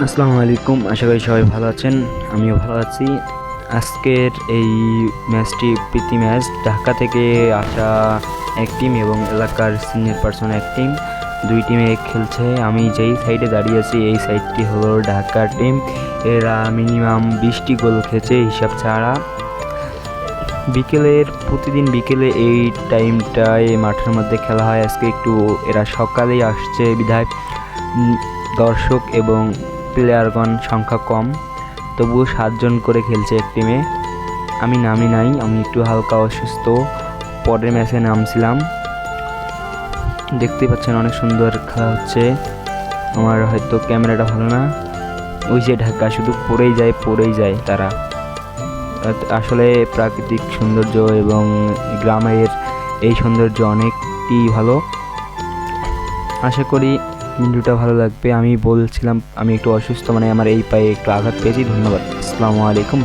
আসসালামু আলাইকুম, আশা করি সবাই ভালো আছেন। আমিও ভালো আছি। আজকের এই ম্যাচটি প্রীতি ম্যাচ। ঢাকা থেকে আসা এক টিম এবং এলাকার সিনিয়র পার্সন এক টিম, দুই টিমে খেলছে। আমি যেই সাইডে দাঁড়িয়ে আছি এই সাইডটি হলো ঢাকার টিম। এরা মিনিমাম 20টি গোল খেয়েছে হিসাব ছাড়া। প্রতিদিন বিকেলে এই টাইমটায় মাঠের মধ্যে খেলা হয়। আজকে একটু এরা সকালেই আসছে বিধায় দর্শক এবং প্লেয়ারগণ সংখ্যা কম, তবুও 7 জন করে খেলছে এক টিমে। আমি নামি নাই, আমি একটু হালকা অসুস্থ, পরের ম্যাচে নামছিলাম। দেখতে পাচ্ছেন অনেক সুন্দর খেলা হচ্ছে। আমার হয়তো ক্যামেরাটা ভালো না, ওই যে ঢাকা শুধু পড়েই যায় তারা। আসলে প্রাকৃতিক সৌন্দর্য এবং গ্রামের এই সৌন্দর্য অনেকটি ভালো। আশা করি ভিডিওটা ভালো লাগবে। আমি বলছিলাম আমি একটু অসুস্থ, মানে আমার এই পায়ে একটু আঘাত পেয়েছি। ধন্যবাদ। আসসালামু আলাইকুম।